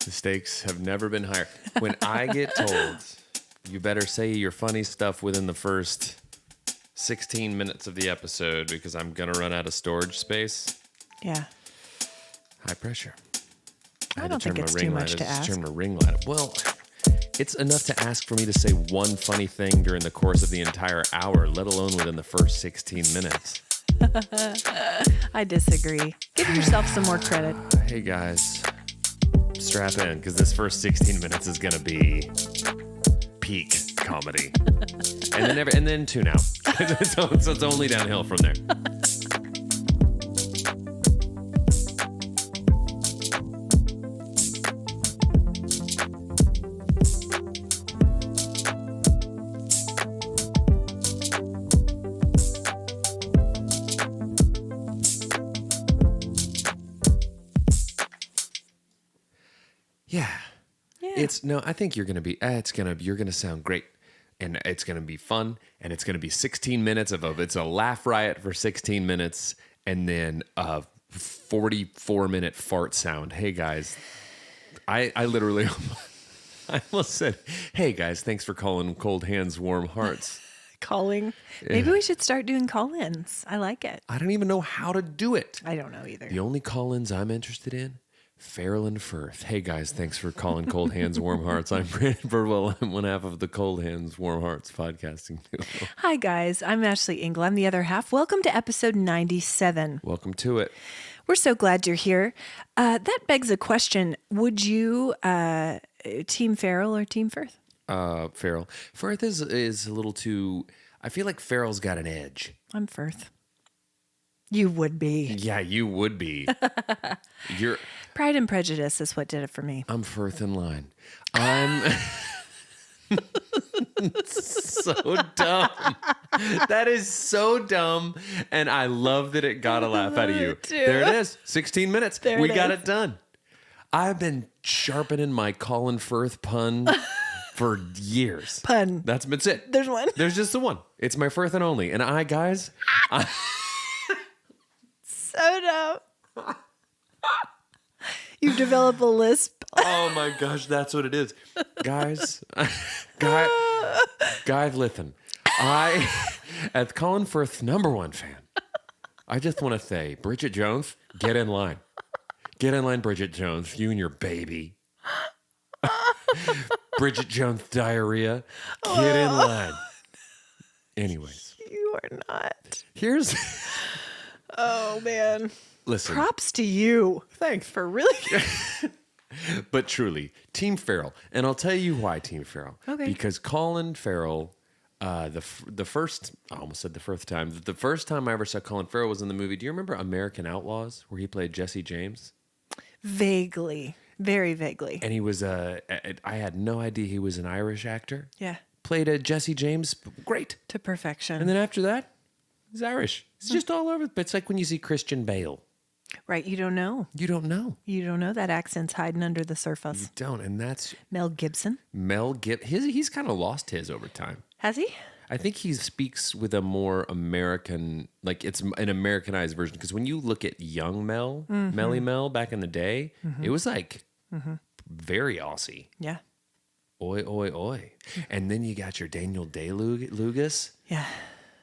The stakes have never been higher. When I get told, you better say your funny stuff within the first 16 minutes of the episode because I'm going to run out of storage space. Yeah. High pressure. I don't think it's too much to ask. Turn the ring light. Well, it's enough to ask for me to say one funny thing during the course of the entire hour, let alone within the first 16 minutes. I disagree. Give yourself some more credit. Hey, guys. Strap in, because this first 16 minutes is going to be peak comedy. and then tune out. So it's only downhill from there. I think you're going to be, you're going to sound great, and it's going to be fun, and it's going to be 16 minutes it's a laugh riot for 16 minutes, and then a 44-minute fart sound. Hey guys, I literally, I almost said, hey guys, thanks for calling Cold Hands, Warm Hearts. Calling. Maybe we should start doing call-ins. I like it. I don't even know how to do it. I don't know either. The only call-ins I'm interested in, Farrell and Firth. Hey guys, thanks for calling Cold Hands, Warm Hearts. I'm Brandon Birdwell. I'm one half of the Cold Hands, Warm Hearts podcasting duo. Hi guys, I'm Ashley Engle. I'm the other half. Welcome to episode 97. Welcome to it. We're so glad you're here. That begs a question. Would you team Farrell or team Firth? Farrell. Firth is a little too, I feel like Farrell's got an edge. I'm Firth. You would be. Yeah, you would be. You're Pride and Prejudice is what did it for me. I'm Firth in Line. I'm so dumb. That is so dumb, and I love that it got a laugh out of you. There it is. 16 minutes. We got it done. I've been sharpening my Colin Firth pun for years. Pun. That's it. There's one. There's just the one. It's my Firth and only. And so dumb. You develop a lisp. Oh my gosh, that's what it is. Guys, Guy Lithin. As Colin Firth's #1 fan, I just want to say, Bridget Jones, get in line. Get in line, Bridget Jones, you and your baby. Bridget Jones diarrhea, get in line. Anyways. You are not. Here's... Oh, man. Listen. Props to you. Thanks. For really... But truly, Team Farrell. And I'll tell you why Team Farrell. Okay. Because Colin Farrell, the first, I almost said the first time. The first time I ever saw Colin Farrell was in the movie. Do you remember American Outlaws, where he played Jesse James? Vaguely. Very vaguely. And he was, I had no idea he was an Irish actor. Yeah. Played a Jesse James. Great. To perfection. And then after that, he's Irish. It's just all over. It's like when you see Christian Bale. Right, you don't know. You don't know. You don't know that accent's hiding under the surface. You don't, and that's... Mel Gibson. He's kind of lost his over time. Has he? I think he speaks with a more American, like it's an Americanized version. Because when you look at young Mel, Melly Mel back in the day, it was like very Aussie. Yeah. Oi, oi, oi. And then you got your Daniel Day-Lewis. Yeah.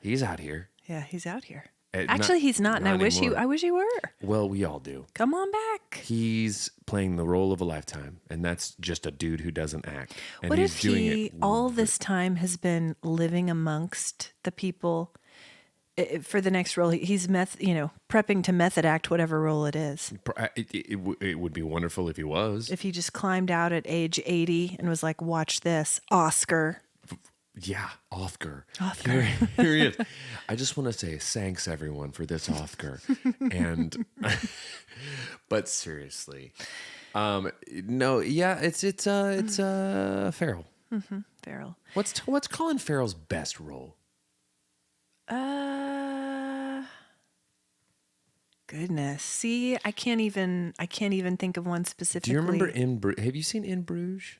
He's out here. Yeah, he's out here. Actually, he's not, and I wish he were. Well, we all do. Come on back. He's playing the role of a lifetime, and that's just a dude who doesn't act. And what he's if doing he it all this time has been living amongst the people for the next role? He's prepping to method act whatever role it is. It would be wonderful if he was. If he just climbed out at age 80 and was like, "Watch this, Oscar." Yeah, Oscar. Oscar. Here he is. I just want to say thanks everyone for this Oscar. And but seriously. No, yeah, it's Farrell. Mm-hmm. Farrell. What's Colin Farrell's best role? Goodness. See, I can't even think of one specifically. Do you remember have you seen In Bruges?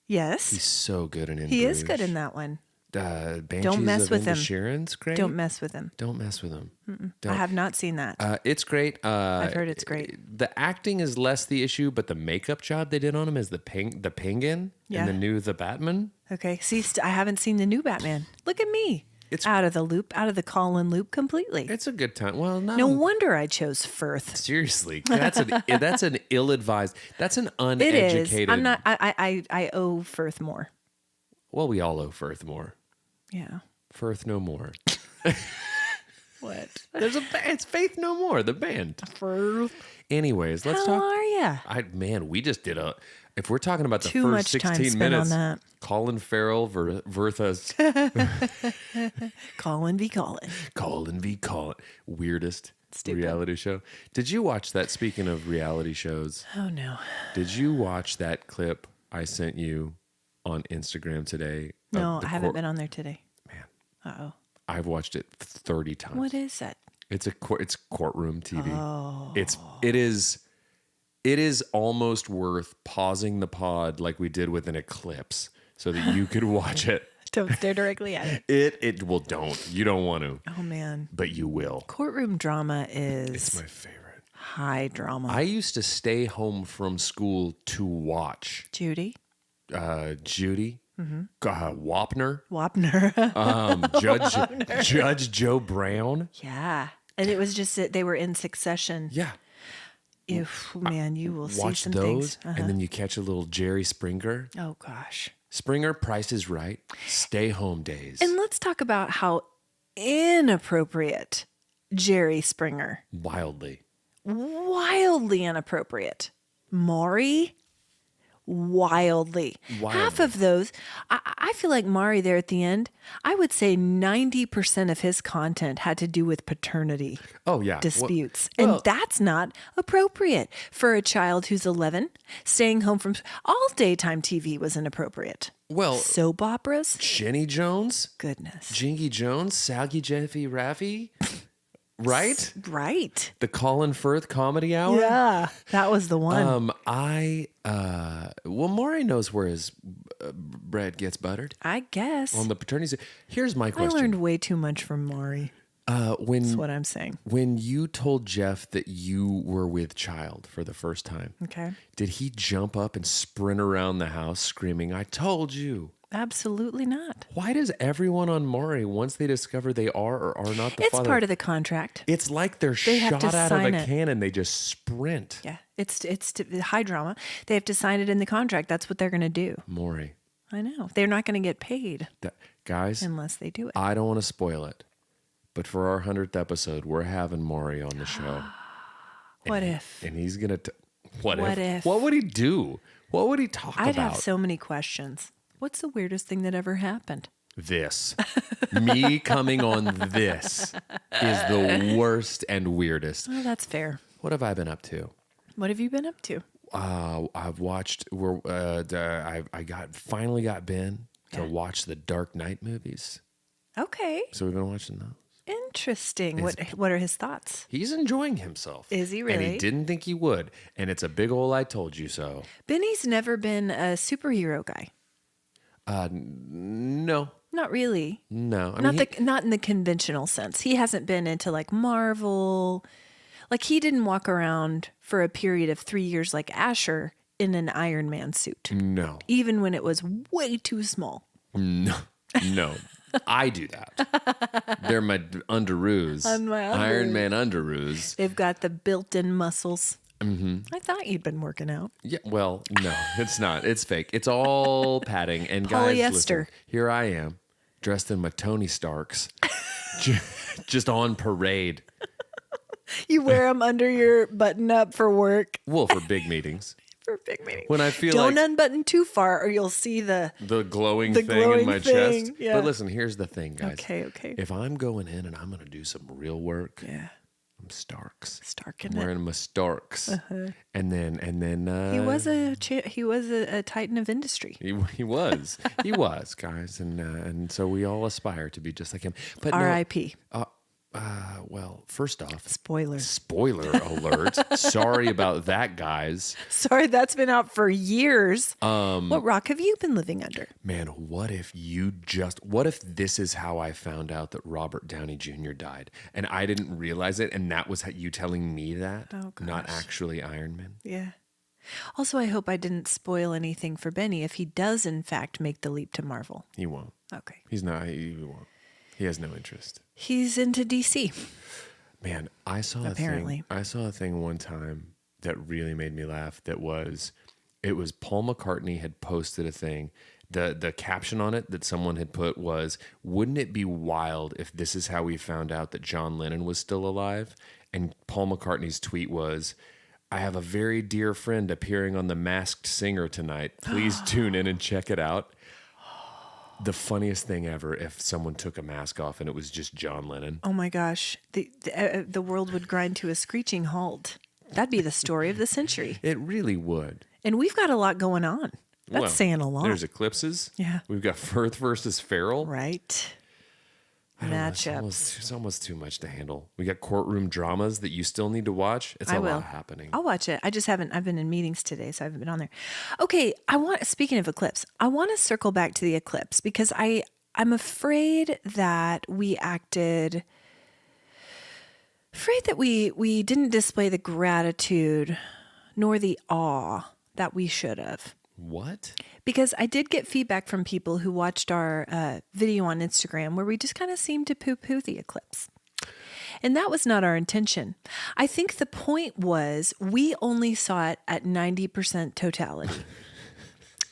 Yes. He's so good in Bruges. He is good in that one. Banshees mess of with him. Inisherin's great. Don't mess with him. Don't mess with him. I have not seen that. It's great. I've heard it's great. The acting is less the issue, but the makeup job they did on him is the penguin Yeah. and the new The Batman. Okay. See, I haven't seen the new Batman. Look at me. It's- out of the loop, out of the Colin loop completely. It's a good time. Well, No wonder I chose Firth. seriously, that's an ill-advised. That's an It uneducated. is. I'm not. I owe Firth more. Well, we all owe Firth more. Yeah. Firth no more. What? It's Faith No More, the band. Firth. Anyways, let's How talk. are ya? We just did if we're talking about the Too first much time 16 spent on minutes, that. Colin Farrell versus Colin v. Colin. Colin v. Colin. Weirdest Stupid. reality show. Did you watch that? Speaking of reality shows, Oh no. did you watch that clip I sent you on Instagram today? of No, the I haven't been on there today. Man, Uh-oh. I've watched it 30 times. What is it? It's it's courtroom TV. Oh. It is almost worth pausing the pod like we did with an eclipse so that you could watch it. Don't stare directly at it. Well, don't. You don't want to, Oh man. but you will. Courtroom drama It's is my favorite. high drama. I used to stay home from school to watch Judy Judy, Wapner, Wapner. Judge Joe Brown. Yeah. And it was just that they were in succession. Yeah. If man, you will see Watch some those, things. and then you catch a little Jerry Springer. Oh gosh. Springer, Price is Right, Stay Home Days. And let's talk about how inappropriate Jerry Springer. Wildly. Wildly inappropriate. Maury, wildly. Half of those, I feel like Maury there at the end, I would say 90% of his content had to do with paternity Oh, yeah. disputes. Well- and that's not appropriate for a child who's 11. Staying home from all daytime TV was inappropriate. Well, Soap operas? Jenny Jones, Goodness. Jingy Jones, Saggy Jeffy Raffy, right? Right. The Colin Firth Comedy Hour. Yeah. That was the one. Maury knows where his bread gets buttered I guess. on the paternity. Here's my I question. learned way too much from Maury. That's When what I'm saying. you told Jeff that you were with child for the first time, Okay. did he jump up and sprint around the house screaming, "I told you"? Absolutely not. Why does everyone on Maury, once they discover they are or are not the It's father, part of the contract. it's like they're They have shot to out of a sign it. cannon. They just sprint. Yeah. It's high drama. They have to sign it in the contract. That's what they're going to do. Maury, I know. They're not going to get paid guys, unless they do it. I don't want to spoil it, but for our 100th episode, we're having Maury on the show. What if? And he's going to... What What if? if? What would he do? What would he talk I'd about? have so many questions. What's the weirdest thing that ever happened? This. Me coming on this is the worst and weirdest. Oh, that's fair. What have I been up to? What have you been up to? I've watched. Finally got Ben to watch the Dark Knight movies. Okay. So we've been watching those. Interesting. What are his thoughts? He's enjoying himself. Is he And he really? didn't think he would. And it's a big ol' I told you so. Benny's never been a superhero guy. No. Not really. No. I Not mean, not in the conventional sense. He hasn't been into like Marvel. Like he didn't walk around for a period of 3 years like Asher in an Iron Man suit, no. even when it was way too small. No. No. I do that. They're my underoos. On my Iron Man underoos. They've got the built-in muscles. Mm-hmm. I thought you'd been working out. Yeah, well, no, it's not. It's fake. It's all padding. And guys, Polyester. listen, here I am, dressed in my Tony Starks, just on parade. You wear them under your button-up for work. Well, for big meetings. For a big meeting. When I feel Don't like unbutton too far, or you'll see the glowing the thing in glowing my thing, chest. yeah. But listen, here's the thing, guys. Okay. If I'm going in and I'm going to do some real work, Yeah, I'm Starks. Stark in I'm it. wearing my Starks. And then He was a titan of industry. He was, guys, and so we all aspire to be just like him. But no, R.I.P. Well, first off, Spoiler. spoiler alert. Sorry about that, guys. Sorry, that's been out for years. What rock have you been living under? Man, what if this is how I found out that Robert Downey Jr. died and I didn't realize it, and that was you telling me that, not actually Iron Man? Yeah. Also, I hope I didn't spoil anything for Benny if he does, in fact, make the leap to Marvel. He won't. Okay. He's not. He won't. He has no interest. He's into DC. Man, I saw a thing one time that really made me laugh. It was Paul McCartney had posted a thing. The caption on it that someone had put was, "Wouldn't it be wild if this is how we found out that John Lennon was still alive?" And Paul McCartney's tweet was, "I have a very dear friend appearing on The Masked Singer tonight. Please tune in and check it out." The funniest thing ever if someone took a mask off and it was just John Lennon. Oh my gosh. The world would grind to a screeching halt. That'd be the story of the century. It really would. And we've got a lot going on. That's saying a lot. There's eclipses. Yeah. We've got Firth versus Farrell. Right. Matchups. It's almost too much to handle. We got courtroom dramas that you still need to watch. It's a lot happening. I'll watch it. I just haven't. I've been in meetings today, so I haven't been on there. Okay. Speaking of eclipse, I want to circle back to the eclipse because I'm afraid that we didn't display the gratitude nor the awe that we should have. What? Because I did get feedback from people who watched our video on Instagram where we just kind of seemed to poo-poo the eclipse. And that was not our intention. I think the point was we only saw it at 90% totality.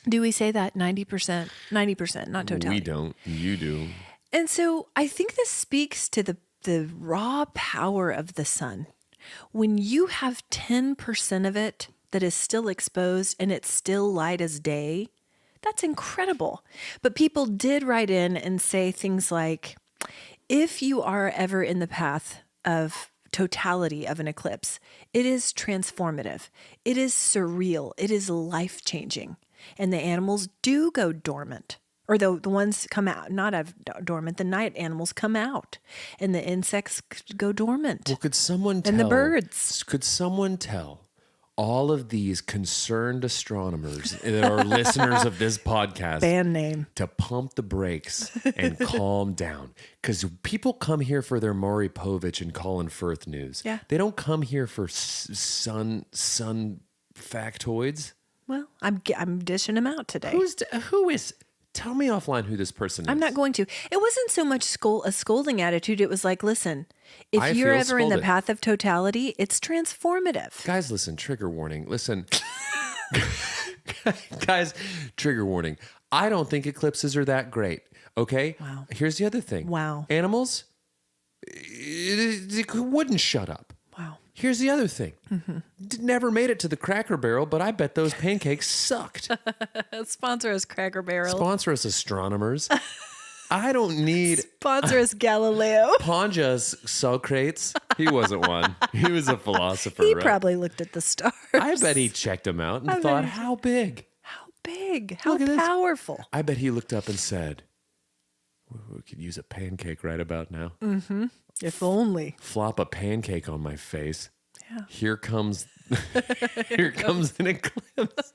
Do we say that? 90%? 90%, not totality. We don't. You do. And so I think this speaks to the raw power of the sun. When you have 10% of it that is still exposed and it's still light as day, that's incredible. But people did write in and say things like, if you are ever in the path of totality of an eclipse, it is transformative. It is surreal. It is life-changing. And the animals do go dormant. Or the ones come out, not dormant, the night animals come out. And the insects go dormant. Well, could someone tell? And the birds. Could someone tell all of these concerned astronomers that are listeners of this podcast band name to pump the brakes and calm down? Because people come here for their Maury Povich and Colin Firth news. Yeah. They don't come here for sun factoids. Well, I'm dishing them out today. Who is? Tell me offline who this person is. I'm not going to. It wasn't so much a scolding attitude. It was like, listen, if I you're feel ever in the scolded. path of totality, it's transformative. Guys, listen, trigger warning. Listen. Guys, trigger warning. I don't think eclipses are that great. Okay? Wow. Here's the other thing. Wow. Animals, it wouldn't shut up. Wow. Here's the other thing. Mm-hmm. Never made it to the Cracker Barrel, but I bet those pancakes sucked. Sponsor us, Cracker Barrel. Sponsor us, astronomers. I don't need... Sponsor us, Galileo. Ponjas Socrates. He wasn't one. He was a philosopher, He right? probably looked at the stars. I bet he checked them out and thought, how big? How big? How Look at this. powerful? I bet he looked up and said, we could use a pancake right about now. Mm-hmm. If only. Flop a pancake on my face. Yeah. Here comes an eclipse.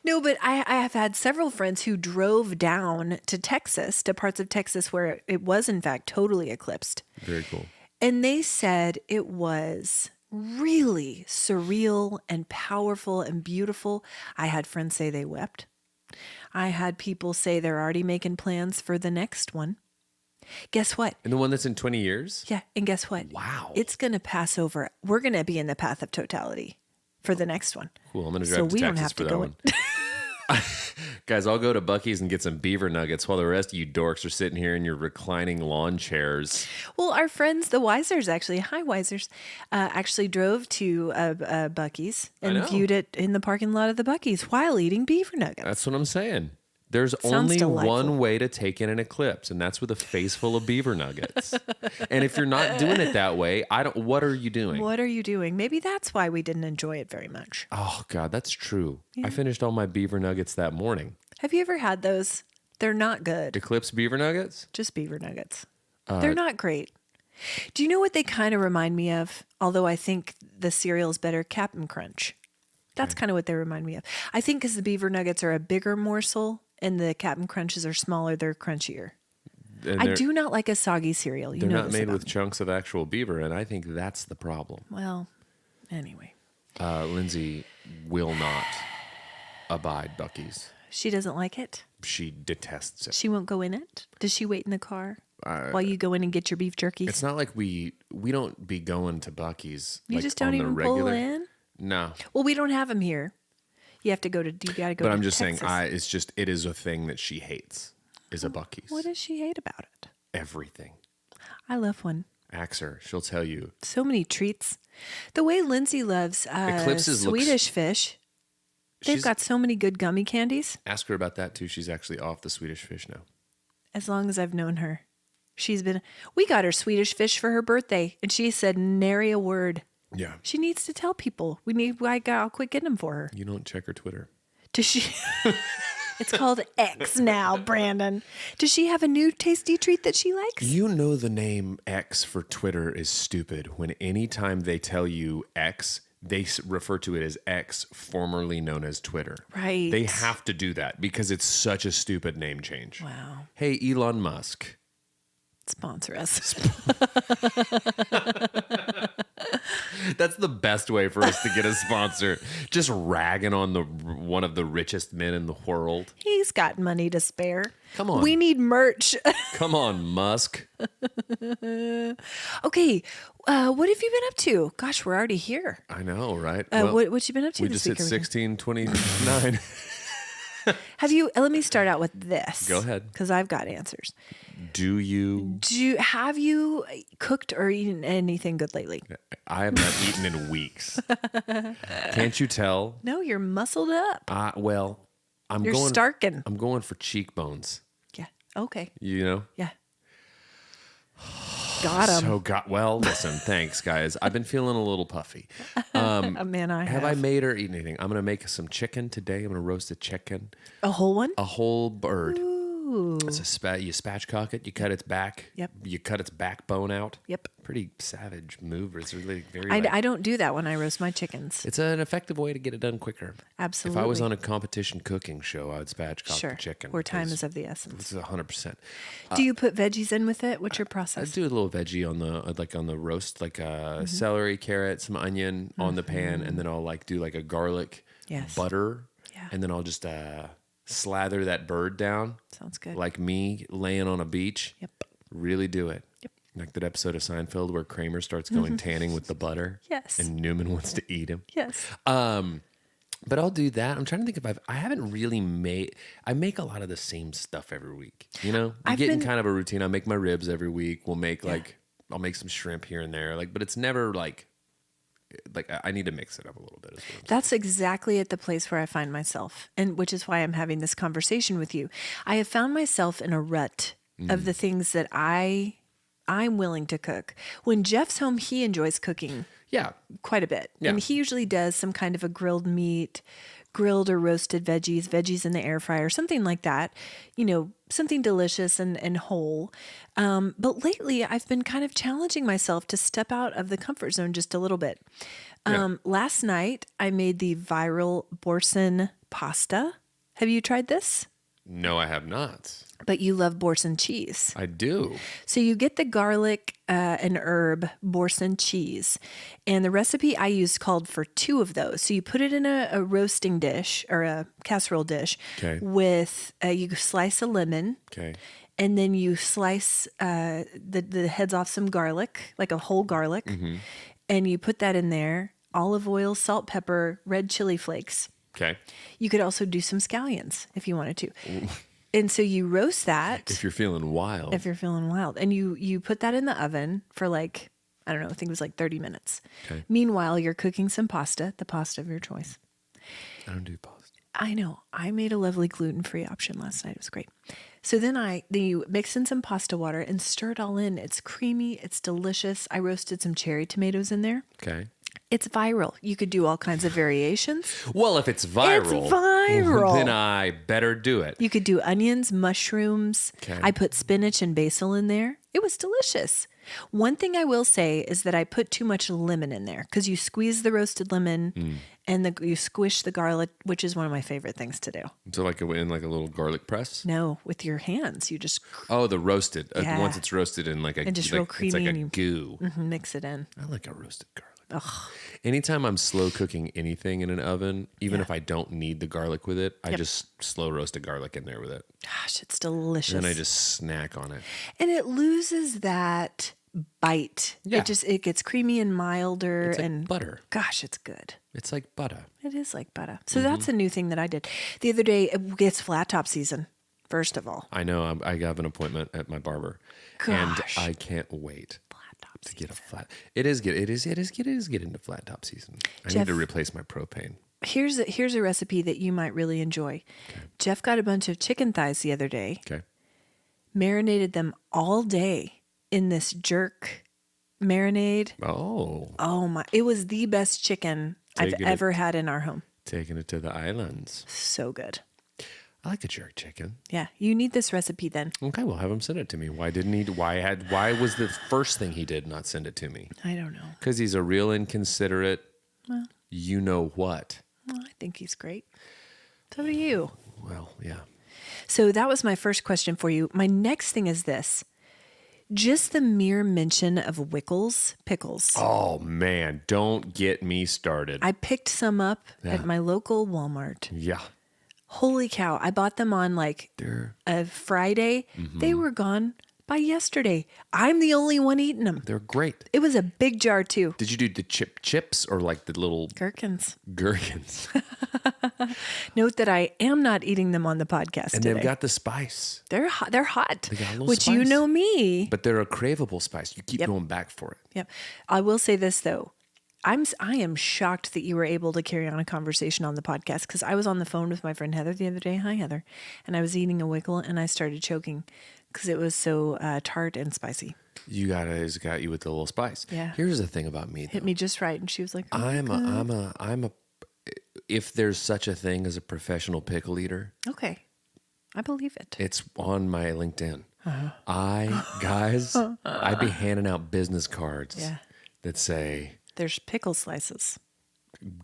No, but I have had several friends who drove down to Texas, to parts of Texas where it was, in fact, totally eclipsed. Very cool. And they said it was really surreal and powerful and beautiful. I had friends say they wept. I had people say they're already making plans for the next one. Guess what? And the one that's in 20 years? Yeah, and guess what? Wow. It's going to pass over. We're going to be in the path of totality for the next one. Cool. I'm going to drive to Texas for that one. Guys, I'll go to Buc-ee's and get some beaver nuggets while the rest of you dorks are sitting here in your reclining lawn chairs. Well, our friends, the Wisers, hi Wisers, actually drove to Buc-ee's and viewed it in the parking lot of the Buc-ee's while eating beaver nuggets. That's what I'm saying. There's Sounds only delightful. one way to take in an eclipse, and that's with a face full of beaver nuggets. And if you're not doing it that way, what are you doing? What are you doing? Maybe that's why we didn't enjoy it very much. Oh, God, that's true. Yeah. I finished all my beaver nuggets that morning. Have you ever had those? They're not good. Eclipse beaver nuggets? Just beaver nuggets. They're not great. Do you know what they kind of remind me of? Although I think the cereal is better, Cap'n Crunch. That's kind of what they remind me of. I think because the beaver nuggets are a bigger morsel and the Cap'n Crunches are smaller, they're crunchier. And I do not like a soggy cereal. You They're know not this made about with me. chunks of actual beaver, and I think that's the problem. Well, anyway. Lindsay will not abide Buc-ee's. She doesn't like it? She detests it. She won't go in it? Does she wait in the car while you go in and get your beef jerky? It's not like we don't be going to Buc-ee's. You like, just don't on the even regular. pull in? No. Well, we don't have them here. You have to go to, you got to go But to I'm just Texas. saying, it is a thing that she hates, is a Buc-ee's. What does she hate about it? Everything. I love one. Ask her. She'll tell you. So many treats. The way Lindsay loves Eclipses Swedish fish. They've She's- got so many good gummy candies. Ask her about that, too. She's actually off the Swedish fish now. As long as I've known her. We got her Swedish fish for her birthday, and she said nary a word. Yeah. She needs to tell people. I'll quit getting them for her. You don't check her Twitter. Does she? It's called X now, Brandon. Does she have a new tasty treat that she likes? You know the name X for Twitter is stupid when anytime they tell you X, they refer to it as X, formerly known as Twitter. Right. They have to do that because it's such a stupid name change. Wow. Hey, Elon Musk. Sponsor us. That's the best way for us to get a sponsor. Just ragging on one of the richest men in the world. He's got money to spare. Come on. We need merch. Come on, Musk. Okay. What have you been up to? Gosh, we're already here. I know, right? What you been up to we this just hit week? 1629. Let me start out with this. Go ahead. Because I've got answers. Have you cooked or eaten anything good lately? I have not eaten in weeks. Can't you tell? No, you're muscled up. Well, You're starking. I'm going for cheekbones. Yeah. Okay. You know? Yeah. Got him. Well, listen, thanks, guys. I've been feeling a little puffy. Man, I have. Have I made or eaten anything? I'm going to make some chicken today. I'm going to roast a chicken. A whole one? A whole bird. Ooh. It's you spatchcock it. You cut its back. Yep. You cut its backbone out. Yep. Pretty savage move. It's really very. I don't do that when I roast my chickens. It's an effective way to get it done quicker. Absolutely. If I was on a competition cooking show, I would spatchcock the chicken. Where time is of the essence. It's 100%. Do you put veggies in with it? What's your I process? do a little veggie on the roast, like celery, carrot, some onion on the pan, and then I'll do a garlic Yes. butter, Yeah. and then I'll just slather that bird down. Sounds good. Like me laying on a beach. Yep. Really do it. Yep. Like that episode of Seinfeld where Kramer starts going tanning with the butter. Yes. And Newman wants to eat him. Yes. But I'll do that. I'm trying to think if I haven't really I make a lot of the same stuff every week. You know, I'm getting kind of a routine. I make my ribs every week. We'll make I'll make some shrimp here and there. But it's never like I need to mix it up a little bit as well. That's exactly at the place where I find myself, and which is why I'm having this conversation with you. I have found myself in a rut of the things that I'm willing to cook. When Jeff's home, he enjoys cooking Yeah. quite a bit. Yeah. And he usually does some kind of a grilled meat, grilled or roasted veggies in the air fryer, something like that, something delicious and whole. But lately I've been kind of challenging myself to step out of the comfort zone just a little bit. Last night I made the viral boursin pasta. Have you tried this? No, I have not. But you love boursin cheese. I do. So you get the garlic and herb boursin cheese. And the recipe I used called for 2 of those. So you put it in a roasting dish or a casserole dish with, you slice a lemon. Okay. And then you slice the heads off some garlic, like a whole garlic. Mm-hmm. And you put that in there. Olive oil, salt, pepper, red chili flakes. Okay. You could also do some scallions if you wanted to. And so you roast that. If you're feeling wild. And you put that in the oven for I don't know, I think it was 30 minutes. Okay. Meanwhile, you're cooking some pasta, the pasta of your choice. I don't do pasta. I know. I made a lovely gluten-free option last night. It was great. So then you mix in some pasta water and stir it all in. It's creamy. It's delicious. I roasted some cherry tomatoes in there. Okay. It's viral. You could do all kinds of variations. Well, if it's viral. It's viral. Then I better do it. You could do onions, mushrooms. Okay. I put spinach and basil in there. It was delicious. One thing I will say is that I put too much lemon in there because you squeeze the roasted lemon and you squish the garlic, which is one of my favorite things to do. So like in like a little garlic press? No, with your hands. You just Oh, the roasted. Yeah. Once it's roasted in like a And just like, real creamy it's like a and you- goo. mix it in. I like a roasted garlic. Anytime I'm slow cooking anything in an oven, even if I don't need the garlic with it, I just slow roast a garlic in there with it. Gosh, it's delicious. And then I just snack on it. And it loses that bite. Yeah. It gets creamy and milder It's like and butter. gosh, it's good. It's like butter. It is like butter. So that's a new thing that I did. The other day, it's flat top season, first of all. I know. I have an appointment at my barber. Gosh. And I can't wait Flat top to season. get a flat. It is getting to flat top season. I Jeff- need to replace my propane. Here's a recipe that you might really enjoy. Jeff got a bunch of chicken thighs the other day, Okay. marinated them all day in this jerk marinade. Oh, Oh my, it was the best chicken I've Taking it- ever had in our home. taking it to the islands. So good. I like a jerk chicken. Yeah, you need this recipe then. Okay, well, have him send it to me. Why didn't he? Why was the first thing he did not send it to me? I don't know. Because he's a real inconsiderate. You know what? Well, I think he's great. So do you. Well, yeah. So that was my first question for you. My next thing is this. Just the mere mention of Wickles pickles. Oh man, don't get me started. I picked some up Yeah. at my local Walmart. Yeah, Holy cow. I bought them on like they're a Friday. They were gone by yesterday. I'm the only one eating them. great. It was a big jar too. Did you do the chips or like the little Gherkins. gherkins? Note that I am not eating them on the podcast And today. they've got the spice, They're hot. They're hot. They got a little Which you spice. know me. but they're a craveable spice. You keep Yep. going back for it. Yep. I will say this though. I am shocked that you were able to carry on a conversation on the podcast because I was on the phone with my friend Heather the other day. Hi, Heather. And I was eating a Wickle and I started choking because it was so tart and spicy. It's got you with the little spice. Yeah. Here's the thing about me, though. Hit me just right. And she was like, oh, I'm a. If there's such a thing as a professional pickle eater, okay. I believe it. it's on my LinkedIn. Uh-huh. I'd be handing out business cards Yeah. that say There's pickle slices.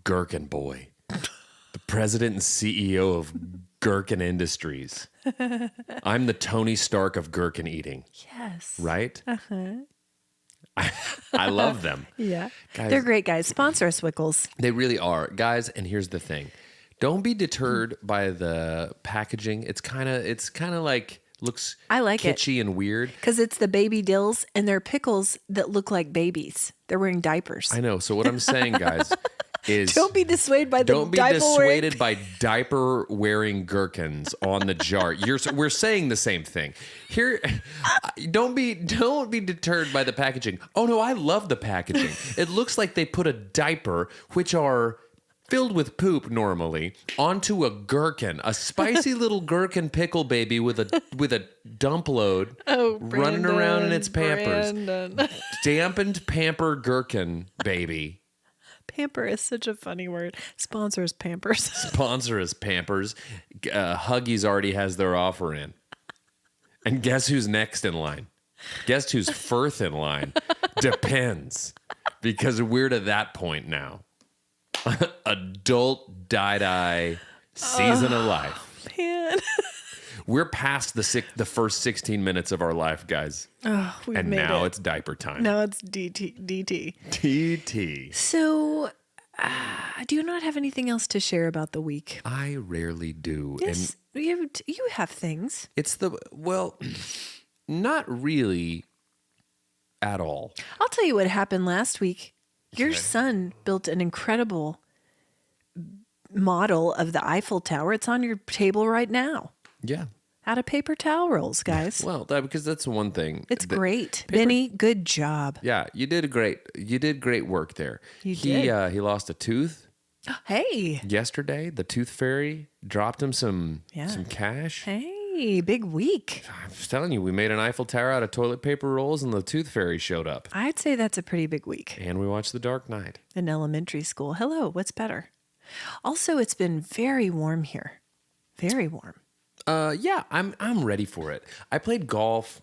Gherkin Boy, the president and CEO of Gherkin Industries. I'm the Tony Stark of gherkin eating, Yes. right? I love them. Yeah. Guys- They're great guys. Sponsor us, Wickles. They really are, guys. And here's the thing: don't be deterred by the packaging. It's kind of like looks. I like it. kitschy and weird. Because it's the baby dills and they're pickles that look like babies. They're wearing diapers. I know. So what I'm saying, guys, is Don't be dissuaded by the don't be diaper wearing- dissuaded by diaper wearing gherkins on the jar. We're saying the same thing here. Don't be deterred by the packaging. Oh no, I love the packaging. It looks like they put a diaper, which are filled with poop normally, onto a gherkin, a spicy little gherkin pickle baby with a dump load running around in its pampers. Dampened pamper gherkin baby. Pamper is such a funny word. Sponsors Pampers. Sponsor us, Pampers. Huggies already has their offer in. And guess who's next in line? Guess who's Firth in line? Depends. Because we're to that point now. Adult die season of life. Man. We're past the first 16 minutes of our life, guys. Oh, we've And made now it. it's diaper time. Now it's DT. TT. So, do you not have anything else to share about the week? I rarely do. Yes, you have things. It's not really at all. I'll tell you what happened last week. Your son built an incredible model of the Eiffel Tower. It's on your table right now. Yeah. Out of paper towel rolls, guys. Well, because that's one thing. It's great. Benny, good job. Yeah, you did great work there. You he did. He lost a tooth Hey. yesterday. The tooth fairy dropped him some cash. Hey, big week. I'm just telling you, we made an Eiffel Tower out of toilet paper rolls, and the tooth fairy showed up. I'd say that's a pretty big week And we watched The Dark Knight. in elementary school. Hello, what's better? Also, it's been very warm here. Very warm. Yeah, I'm ready for it. I played golf.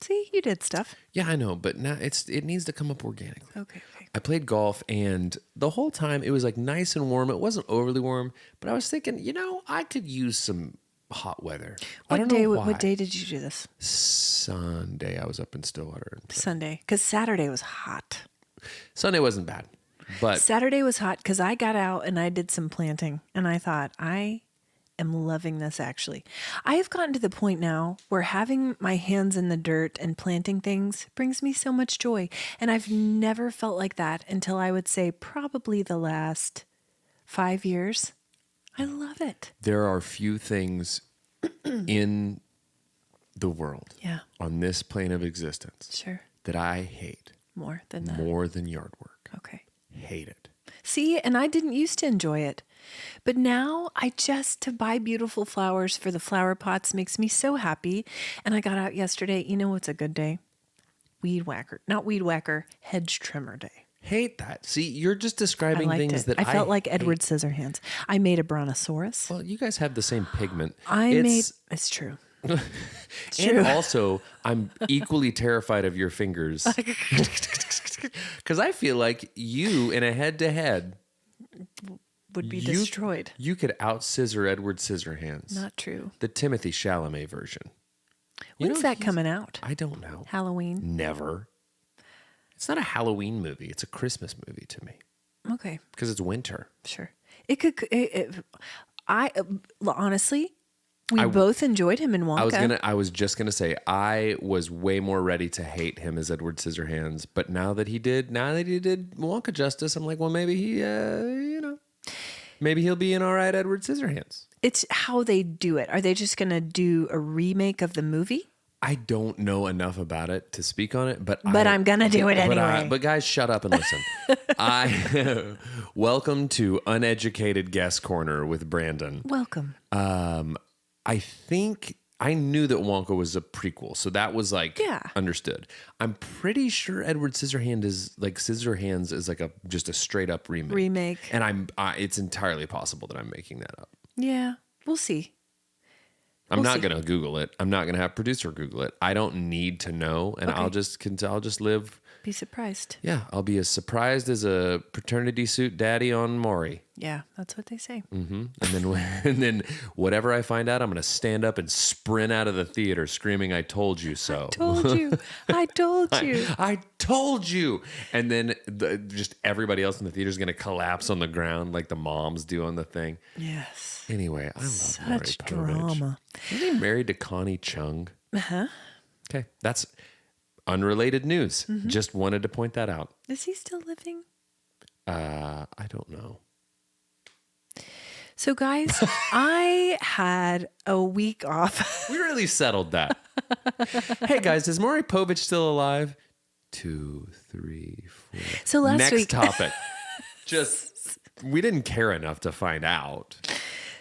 See, you did stuff. Yeah, I know, but now it needs to come up organically. Okay. I played golf, and the whole time it was like nice and warm. It wasn't overly warm, but I was thinking, I could use some hot weather. I don't know why. What day did you do this? Sunday, I was up in Stillwater. Sunday, because Saturday was hot. Sunday wasn't bad, but Saturday was hot because I got out and I did some planting, and I thought, I am loving this actually. I have gotten to the point now where having my hands in the dirt and planting things brings me so much joy. And I've never felt like that until I would say probably the last 5 years. I love it. there are few things in the world, Yeah, on this plane of existence, sure. that I hate More than that. more than yard work. Okay. Hate it. See, and I didn't used to enjoy it. But now to buy beautiful flowers for the flower pots makes me so happy. And I got out yesterday. You know what's a good day? Not weed whacker, hedge trimmer day. Hate that. See, you're just I describing liked things it. that I felt like hate. Edward Scissorhands. I made a brontosaurus. Well, you guys have the same pigment. It's true. And also, I'm equally terrified of your fingers. Because I feel like you, in a head-to-head, Would be destroyed. You could out-scissor Edward Scissorhands. Not true. The Timothy Chalamet version. When's that coming out? I don't know. Halloween? Never. It's not a Halloween movie. It's a Christmas movie to me. Okay, Because it's winter. sure. Honestly, we both enjoyed him in Wonka. I was just gonna say I was way more ready to hate him as Edward Scissorhands, but now that he did Wonka justice, I'm like, well, maybe maybe he'll be an all right Edward Scissorhands. It's how they do it. Are they just going to do a remake of the movie? I don't know enough about it to speak on it, but I'm going to do it anyway. But guys, shut up and listen. Welcome to Uneducated Guest Corner with Brandon. Welcome. I think I knew that Wonka was a prequel, so that was understood. I'm pretty sure Edward Scissorhands is like just a straight up remake. And it's entirely possible that I'm making that up. Yeah, we'll see. I'm not going to Google it. I'm not going to have producer Google it. I don't need to know, and Okay. I'll just live. Be surprised. Yeah, I'll be as surprised as a paternity suit daddy on Maury. Yeah, that's what they say. And then whatever I find out, I'm going to stand up and sprint out of the theater screaming, "I told you so." Told you. I told you. I told you. And then just everybody else in the theater is going to collapse on the ground like the moms do on the thing. Yes. Anyway, I love Maury Such Povich. drama. Isn't he married to Connie Chung? Uh-huh. Okay, that's unrelated news. Mm-hmm. Just wanted to point that out. Is he still living? I don't know. So, guys, I had a week off. We really settled that. Hey, guys, is Maury Povich still alive? 2, 3, 4. So last Next week, topic. Just, we didn't care enough to find out.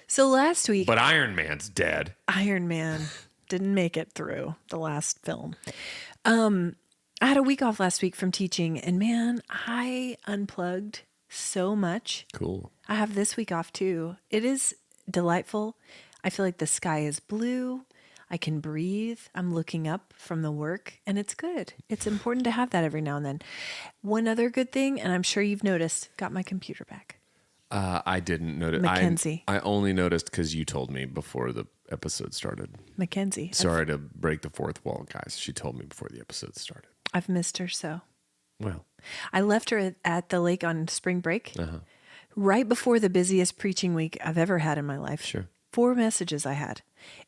So last week, But Iron Man's dead. Iron Man didn't make it through the last film. I had a week off last week from teaching, and man, I unplugged so much. Cool. I have this week off too. It is delightful. I feel like the sky is blue. I can breathe. I'm looking up from the work, and it's good. It's important to have that every now and then. One other good thing, and I'm sure you've noticed, got my computer back. I didn't notice. Mackenzie. I only noticed because you told me before the episode started. Mackenzie. Sorry to break the fourth wall, guys. She told me before the episode started. I've missed her so. Well, I left her at the lake on spring break, right before the busiest preaching week I've ever had in my life. Sure. 4 messages I had.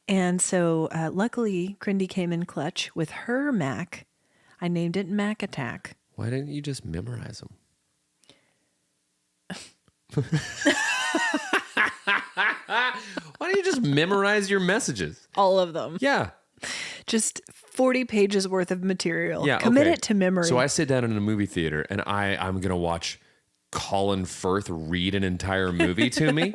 And so luckily, Crindy came in clutch with her Mac. I named it Mac Attack. why didn't you just memorize them? Why don't you just memorize your messages? All of them. Yeah. Just 40 pages worth of material. Yeah. Commit okay. it to memory. So I sit down in a movie theater and I'm going to watch Colin Firth read an entire movie to me.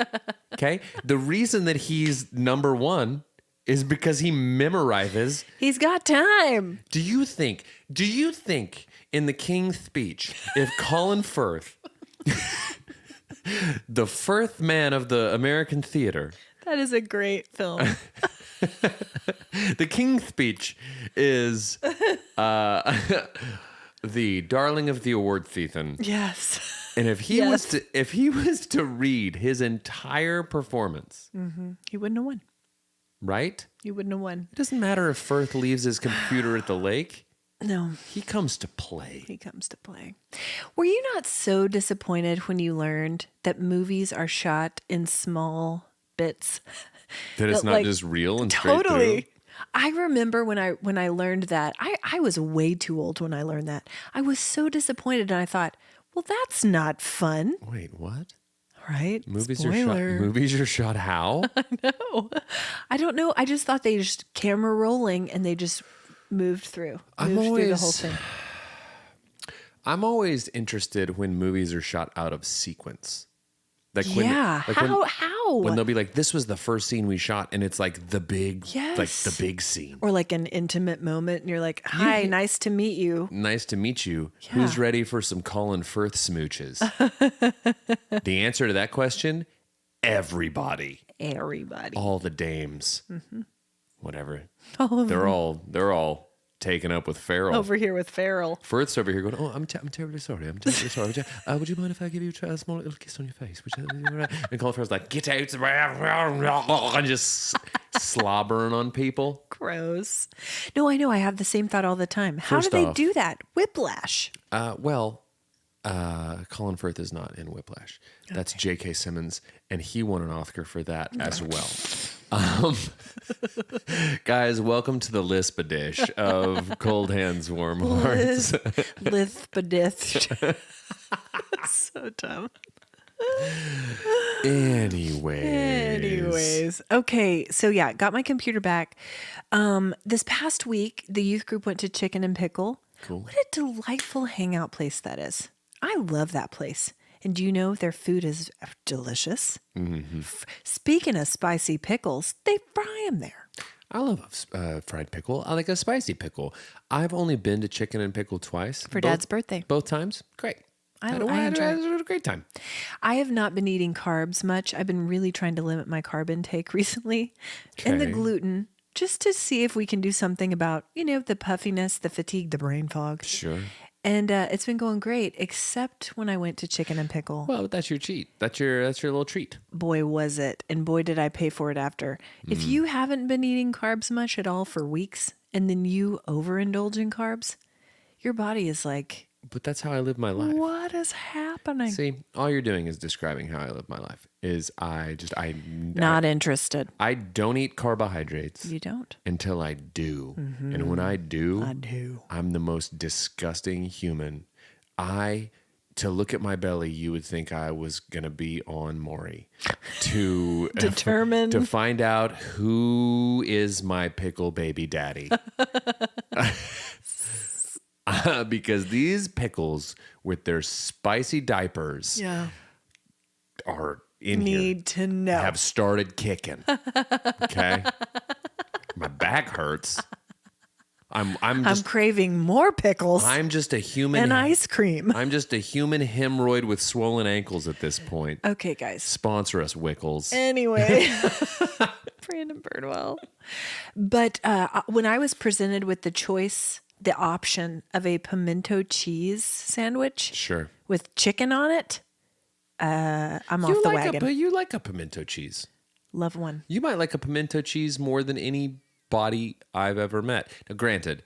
Okay. The reason that he's number one is because he memorizes. He's got time. Do you think in the King's Speech, if Colin Firth The Firth man of the American theater. That is a great film. The King's Speech is the darling of the award thetan. Yes. And if he was to read his entire performance, He wouldn't have won. right? He wouldn't have won. It doesn't matter if Firth leaves his computer at the lake. No, He comes to play. he comes to play. Were you not so disappointed when you learned that movies are shot in small bits? That it's That, not like, just real and straight Totally. through. I remember when I learned that. I was way too old when I learned that. I was so disappointed, and I thought, well, that's not fun, Wait, what? right? Movies Spoiler. are shot how? No, I don't know. I just thought they just camera rolling and they just moved through the whole thing. I'm always interested when movies are shot out of sequence. Like Yeah. when How? they'll be like, this was the first scene we shot, and it's like the big, like Yes. the big scene. Or like an intimate moment, and you're like, "Hi, nice to meet you." Nice to meet you. Yeah. Who's ready for some Colin Firth smooches? The answer to that question, everybody. Everybody. All the dames. Whatever. All of They're all taken up with Farrell. over here with Farrell. Firth's over here going, oh, I'm terribly sorry. I'm terribly sorry. Would you mind if I give you a small little kiss on your face? And Colin Farrell's like, get out. And just slobbering on people. Gross. No, I know. I have the same thought all the time. How First do they off- do that? Whiplash. Colin Firth is not in Whiplash. That's J.K. Simmons, and he won an Oscar for that as well. Guys, welcome to the Lispadish of Cold Hands, Warm Hearts. Lithbadith. So dumb. Anyways. Okay. So yeah, got my computer back. This past week, the youth group went to Chicken and Pickle. Cool. What a delightful hangout place that is. I love that place. And do you know their food is delicious? Speaking of spicy pickles, they fry them there. I love fried pickle. I like a spicy pickle. I've only been to Chicken and Pickle twice. For Dad's birthday. Both times? Great. I had enjoy it. a great time. I have not been eating carbs much. I've been really trying to limit my carb intake recently. And the Okay. gluten, just to see if we can do something about, the puffiness, the fatigue, the brain fog. Sure. And it's been going great, except when I went to Chicken and Pickle. Well, that's your cheat. That's your little treat. Boy, was it. And boy, did I pay for it after. If you haven't been eating carbs much at all for weeks, and then you overindulge in carbs, your body is like, But that's how I live my life. what is happening? See, all you're doing is describing how I live my life. Not interested. I don't eat carbohydrates You don't. until I do. And when I do, I'm the most disgusting human. To look at my belly, you would think I was going to be on Maury to Determine. to find out who is my pickle baby daddy. Because these pickles with their spicy diapers Yeah. are in here. Need to know. Have started kicking. Okay. My back hurts. I'm craving more pickles just a human and ice cream. I'm just a human hemorrhoid with swollen ankles at this point. Okay, guys. Sponsor us, Wickles. Anyway, Brandon Birdwell. But when I was presented with the option of a pimento cheese sandwich Sure. with chicken on it, I'm off the wagon. You like a pimento cheese. Love one. You might like a pimento cheese more than anybody I've ever met. Now, granted,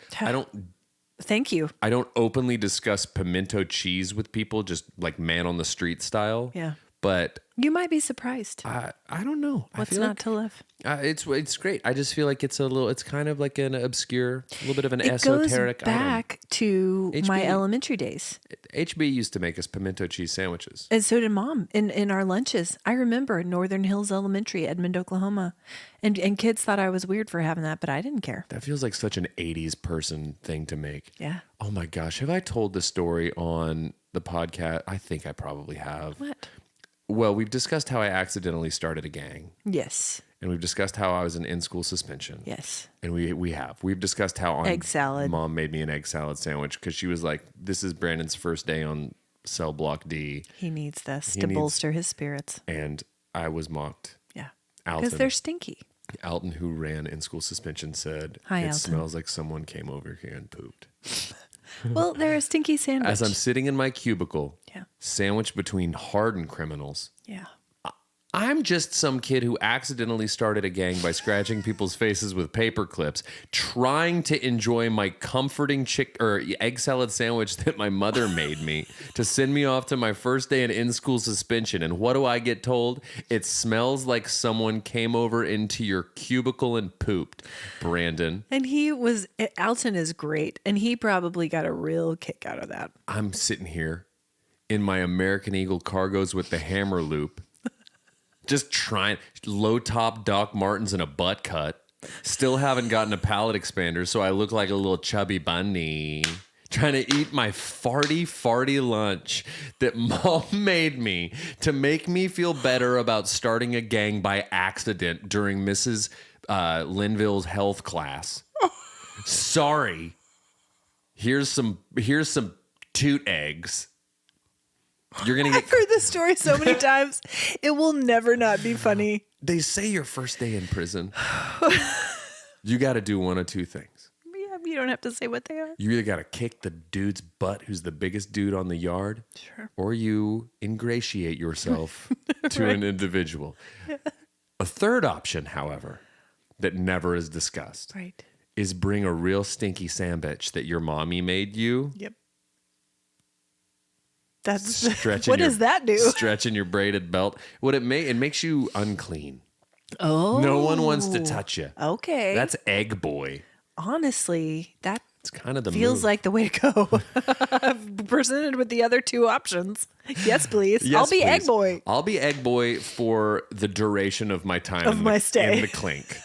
Thank you. I don't openly discuss pimento cheese with people, just like man on the street style. Yeah. But You might be surprised. I don't know. What's I feel not to love? it's great. I just feel like it's kind of like an obscure, a little bit of an It esoteric goes back to my HB. elementary days. item. HB used to make us pimento cheese sandwiches. And so did Mom in our lunches. I remember Northern Hills Elementary, Edmond, Oklahoma. And kids thought I was weird for having that, but I didn't care. That feels like such an 80s person thing to make. Yeah. Oh my gosh. Have I told the story on the podcast? I think I probably have. What? Well, we've discussed how I accidentally started a gang. Yes. And we've discussed how I was in school suspension. Yes. And we've discussed how Egg salad. Mom made me an egg salad sandwich because she was like, this is Brandon's first day on cell block D. He needs this to bolster his spirits. And I was mocked. Yeah. Alton, Because they're stinky. Alton, who ran in school suspension, said, Hi, it Alton. smells like someone came over here and pooped. Well, they're a stinky sandwich. As I'm sitting in my cubicle, Yeah. sandwiched between hardened criminals, Yeah. I'm just some kid who accidentally started a gang by scratching people's faces with paper clips, trying to enjoy my comforting egg salad sandwich that my mother made me to send me off to my first day in school suspension. And what do I get told? It smells like someone came over into your cubicle and pooped, Brandon. And Alton is great. And he probably got a real kick out of that. I'm sitting here in my American Eagle cargos with the hammer loop. Just trying low top Doc Martens and a butt cut. Still haven't gotten a palate expander, so I look like a little chubby bunny. Trying to eat my farty lunch that mom made me to make me feel better about starting a gang by accident during Mrs. Linville's health class. Sorry. Here's some toot eggs. You're gonna get. I've heard this story so many times. It will never not be funny. They say your first day in prison, you got to do one of two things. Yeah, you don't have to say what they are. You either got to kick the dude's butt, who's the biggest dude on the yard, Sure. or you ingratiate yourself to an individual. Yeah. A third option, however, that never is discussed, Right. is bring a real stinky sandwich that your mommy made you. Yep. That's Stretching what does that do? Stretching your braided belt. It makes you unclean. Oh. No one wants to touch you. Okay. That's egg boy. Honestly, that It's kind of the feels move. like the way to go. Presented with the other two options. Yes, please. Yes, I'll be please. egg boy. I'll be egg boy for the duration of my time Of my stay. in the clink.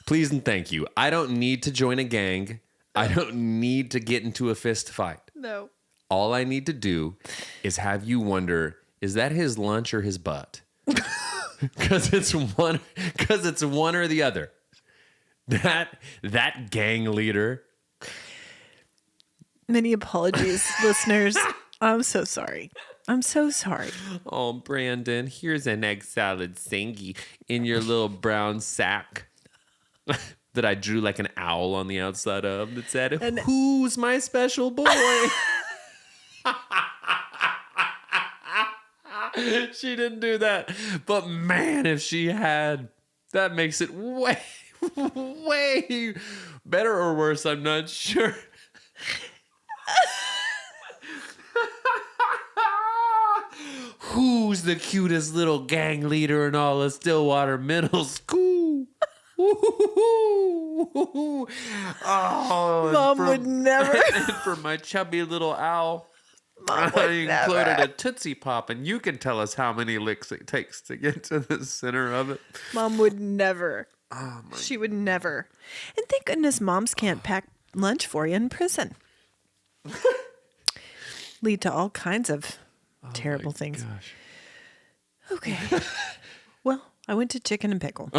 Please and thank you. I don't need to join a gang. I don't need to get into a fist fight. No. All I need to do is have you wonder, is that his lunch or his butt? Because it's one or the other. That gang leader. Many apologies, listeners. I'm so sorry. I'm so sorry. Oh, Brandon, here's an egg salad thingy in your little brown sack that I drew like an owl on the outside of that said, "Who's my special boy?" She didn't do that. But man, if she had, that makes it way, way better or worse. I'm not sure. Who's the cutest little gang leader in all of Stillwater Middle School? Oh, Mom would never. And for my chubby little owl, Mom I would included never. a Tootsie Pop, and you can tell us how many licks it takes to get to the center of it. Mom would never. She would never. And thank goodness moms can't pack lunch for you in prison. Lead to all kinds of terrible things. Gosh. Okay. Well, I went to Chicken and Pickle.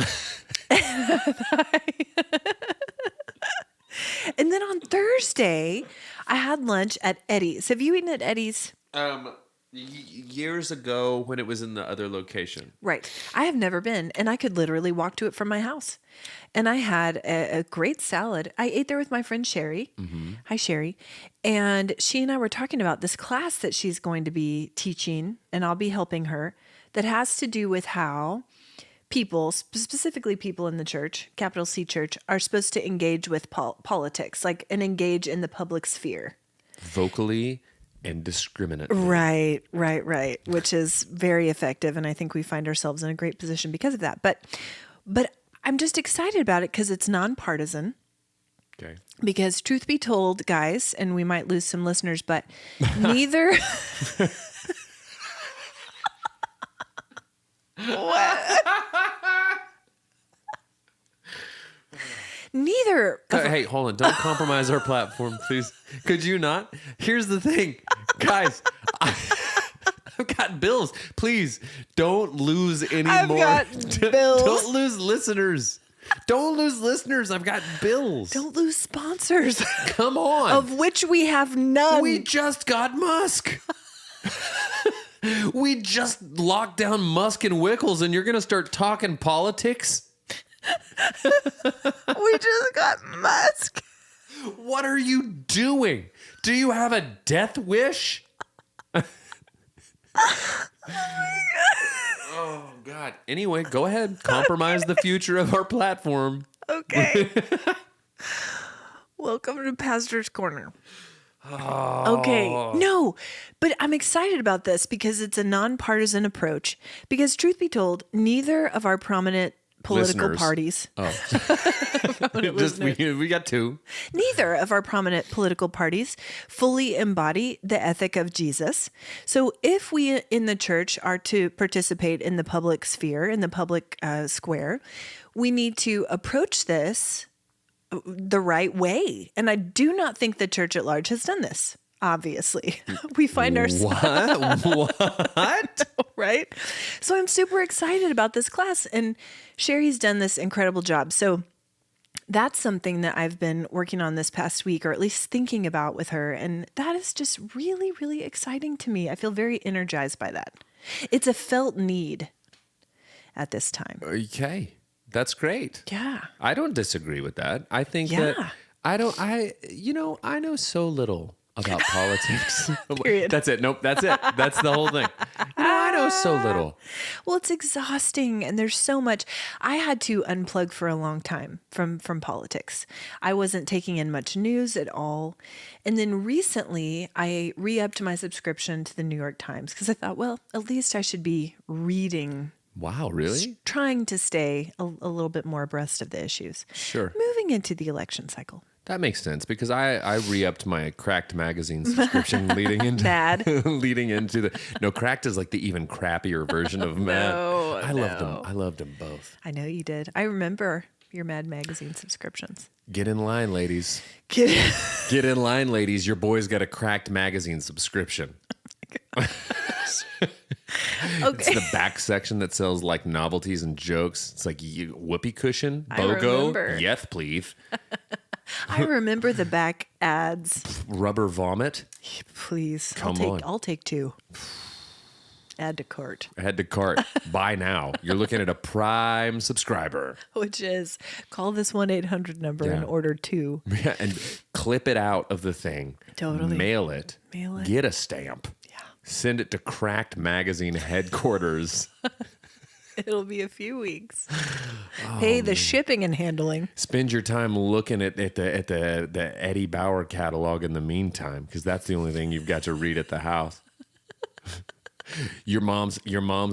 And then on Thursday, I had lunch at Eddie's. Have you eaten at Eddie's? Years ago when it was in the other location. Right. I have never been, and I could literally walk to it from my house. And I had a great salad. I ate there with my friend Sherry. Mm-hmm. Hi, Sherry. And she and I were talking about this class that she's going to be teaching, and I'll be helping her, that has to do with how people, specifically people in the church, capital C church, are supposed to engage with politics, like, and engage in the public sphere. Vocally and discriminately. Right. Which is very effective. And I think we find ourselves in a great position because of that. But I'm just excited about it because it's nonpartisan. Okay. Because truth be told, guys, and we might lose some listeners, but neither... What? Neither. Hey, hold on. Don't compromise our platform, please. Could you not? Here's the thing. Guys, I've got bills. Please don't lose any I've more. got bills. Don't lose listeners. Don't lose listeners. I've got bills. Don't lose sponsors. Come on. Of which we have none. We just got Musk. We just locked down Musk and Wickles, and you're going to start talking politics? We just got Musk. What are you doing? Do you have a death wish? Oh, God. Anyway, go ahead. Compromise the future of our platform. Okay. Welcome to Pastor's Corner. Okay. No, but I'm excited about this because it's a nonpartisan approach. Because truth be told, neither of our prominent political Listeners. parties. We got two. Neither of our prominent political parties fully embody the ethic of Jesus. So if we in the church are to participate in the public sphere, in the public square, we need to approach this the right way. And I do not think the church at large has done this. Obviously, we find ourselves What? right. So I'm super excited about this class, and Sherry's done this incredible job. So that's something that I've been working on this past week, or at least thinking about with her. And that is just really, really exciting to me. I feel very energized by that. It's a felt need at this time. Okay. That's great. Yeah. I don't disagree with that. I think Yeah. that I know so little about politics. Period. That's it. Nope. That's it. That's the whole thing. I know so little. Well, it's exhausting, and there's so much. I had to unplug for a long time from politics. I wasn't taking in much news at all. And then recently, I re-upped my subscription to the New York Times because I thought, well, at least I should be reading. Wow, really? Trying to stay a little bit more abreast of the issues. Sure. Moving into the election cycle. That makes sense because I re-upped my Cracked magazine subscription leading into Mad. leading into the Cracked is like the even crappier version of Mad. No, I loved them. I loved them both. I know you did. I remember your Mad Magazine subscriptions. Get in line, ladies. Get Get in line, ladies. Your boy's got a Cracked magazine subscription. It's Okay. the back section that sells like novelties and jokes. It's like whoopee cushion, I remember. BOGO, yes please, I remember the back ads. rubber vomit. Please. Come on. I'll take two. Add to cart. Add to cart. Buy now. You're looking at a Prime subscriber. Which is call this 1-800 number and Yeah. order two. Yeah, and clip it out of the thing. Totally. Mail it. Mail it. Get a stamp. Yeah. Send it to Cracked Magazine headquarters. It'll be a few weeks. Pay the shipping and handling. Spend your time looking at the Eddie Bauer catalog in the meantime, because that's the only thing you've got to read at the house. Your mom's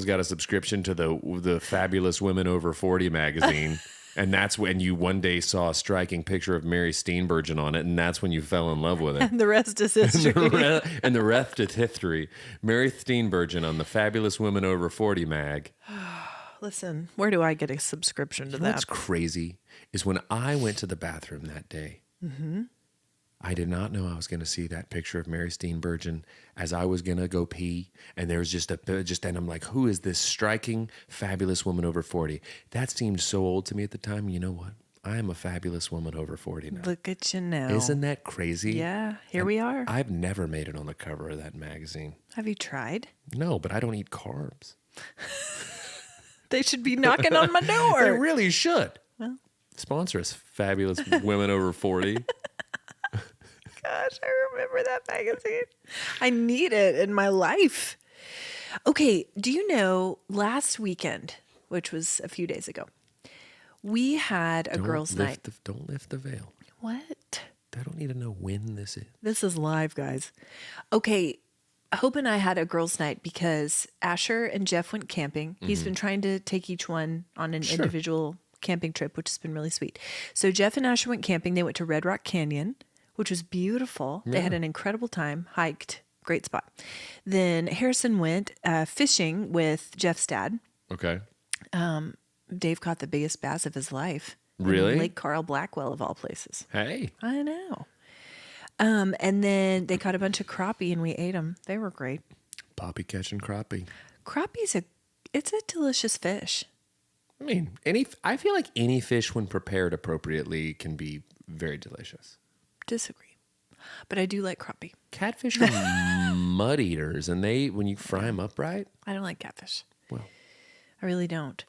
got a subscription to the Fabulous Women Over 40 magazine, and that's when you one day saw a striking picture of Mary Steenburgen on it, and that's when you fell in love with it. And the rest is history. And the rest is history. Mary Steenburgen on the Fabulous Women Over 40 mag. Listen, where do I get a subscription to What's that? crazy is when I went to the bathroom that day, I did not know I was going to see that picture of Mary Steenburgen as I was going to go pee. And there was and I'm like, who is this striking, fabulous woman over 40? That seemed so old to me at the time. You know what? I am a fabulous woman over 40 now. Look at you now. Isn't that crazy? Yeah, here we are. I've never made it on the cover of that magazine. Have you tried? No, but I don't eat carbs. They should be knocking on my They door. really should. Well. Sponsor us, fabulous women over 40. Gosh, I remember that magazine. I need it in my life. Okay, do you know last weekend, which was a few days ago, we had a girls' night. Don't lift the veil. What? I don't need to know when this is. This is live, guys. Okay, Hope and I had a girls' night because Asher and Jeff went camping. He's been trying to take each one on an individual camping trip, which has been really sweet. So Jeff and Asher went camping. They went to Red Rock Canyon, which was beautiful. They had an incredible time, hiked, great spot. Then Harrison went fishing with Jeff's dad. Okay. Dave caught the biggest bass of his life. Really? In Lake Carl Blackwell, of all places. Hey. I know. And then they caught a bunch of crappie and we ate them. They were great. Poppy catching crappie. Crappie's it's a delicious fish. I mean, I feel like any fish when prepared appropriately can be very delicious. Disagree. But I do like crappie. Catfish are mud eaters, and when you fry them up right. I don't like catfish. Well, I really don't.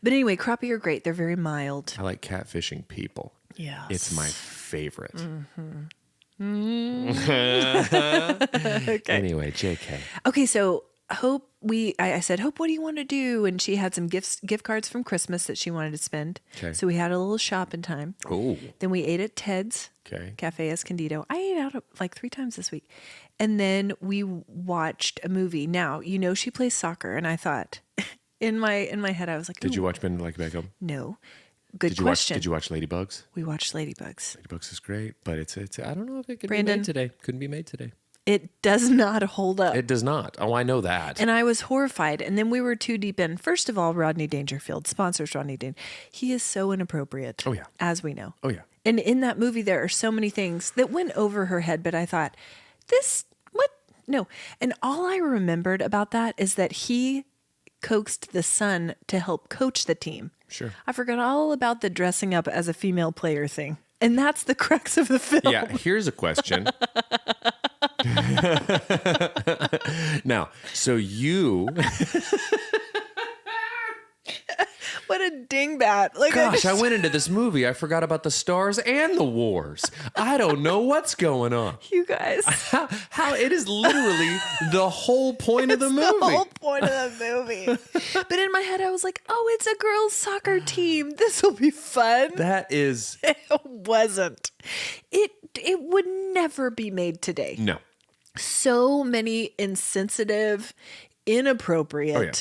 But anyway, crappie are great. They're very mild. I like catfishing people. Yes. It's my favorite. Okay. Anyway, JK. Okay, so Hope, I said, Hope, what do you want to do? And she had some gift cards from Christmas that she wanted to spend. Okay. So we had a little shopping time. Oh. Then we ate at Ted's Okay. Cafe Escondido. I ate out like 3 times this week. And then we watched a movie. Now, she plays soccer. And I thought, in my head, I was like, Did you "Ooh, watch Men Like Beckham? No. Good Did you question. Did you watch Ladybugs? We watched Ladybugs. Ladybugs is great, but it's I don't know if it could be Brandon. made today. Couldn't be made today. It does not hold up. It does not. Oh, I know that. And I was horrified. And then we were too deep in. First of all, Rodney Dangerfield sponsors Rodney Dangerfield. He is so inappropriate. Oh, yeah. As we know. Oh, yeah. And in that movie, there are so many things that went over her head. But I thought, what? No. And all I remembered about that is that he coaxed the son to help coach the team. Sure. I forgot all about the dressing up as a female player thing. And that's the crux of the film. Yeah, here's a question. Now, so you... What a dingbat. Like, Gosh, I went into this movie. I forgot about the stars and the wars. I don't know what's going on. you guys. How it is literally the whole point of the movie. The whole point of the movie. But in my head, I was like, oh, it's a girls' soccer team. This will be fun. That is... It wasn't. It would never be made today. No. So many insensitive, inappropriate, Oh, yeah.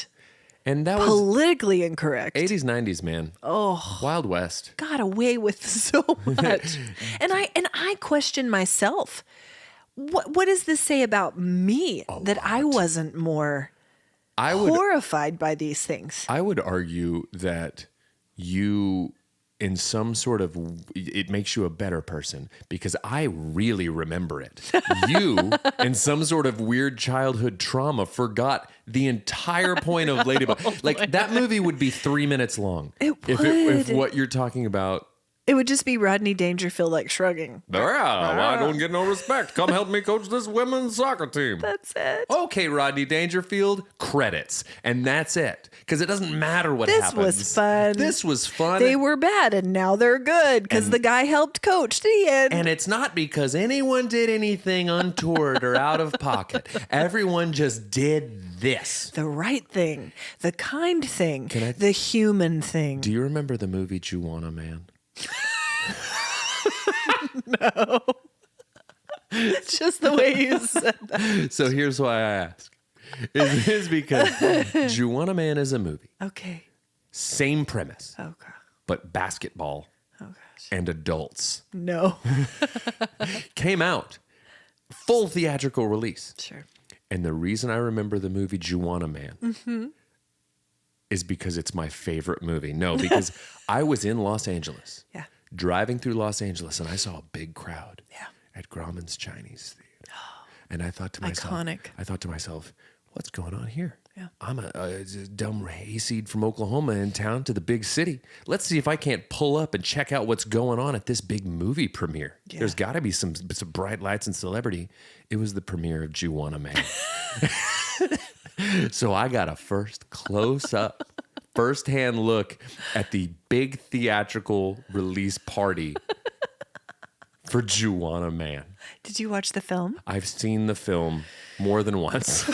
And that was politically incorrect. 80s, 90s, man. Oh, Wild West. got away with so much. and I question myself. What does this say about me that I wasn't more horrified by these things? I would argue that you, in some sort of, it makes you a better person because I really remember it. You, in some sort of weird childhood trauma, forgot the entire point of Ladybug. That movie would be 3 minutes long. If what you're talking about. It would just be Rodney Dangerfield shrugging. I don't get no respect. Come help me coach this women's soccer team. That's it. Okay, Rodney Dangerfield, credits. And that's it. Because it doesn't matter what happens. This was fun. They were bad, and now they're good because the guy helped coach the end. And it's not because anyone did anything untoward or out of pocket. Everyone just did this. The right thing, the kind thing, the human thing. Do you remember the movie Juwanna Mann? No. It's just the way you said that. So here's why I ask. It is because Juwanna Mann is a movie. Okay. Same premise. Oh, God. But basketball and adults. No. Came out. Full theatrical release. Sure. And the reason I remember the movie Juwanna Mann is because it's my favorite movie. No, because I was in Los Angeles. Yeah. Driving through Los Angeles, and I saw a big crowd Yeah. at Grauman's Chinese Theater. And I thought to myself, what's going on here? Yeah. I'm a dumb hayseed from Oklahoma in town to the big city. Let's see if I can't pull up and check out what's going on at this big movie premiere. Yeah. There's got to be some bright lights and celebrity. It was the premiere of Juwanna Mann. So I got a first-hand look at the big theatrical release party for Juwanna Mann. Did you watch the film? I've seen the film more than once.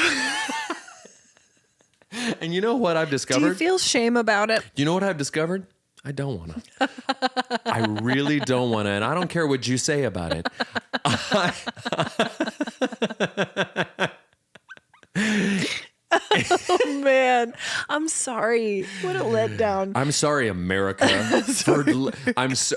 And you know what I've discovered? Do you feel shame about it? You know what I've discovered? I don't want to. I really don't want to. And I don't care what you say about it. Oh, man. I'm sorry. What a letdown. I'm sorry, America.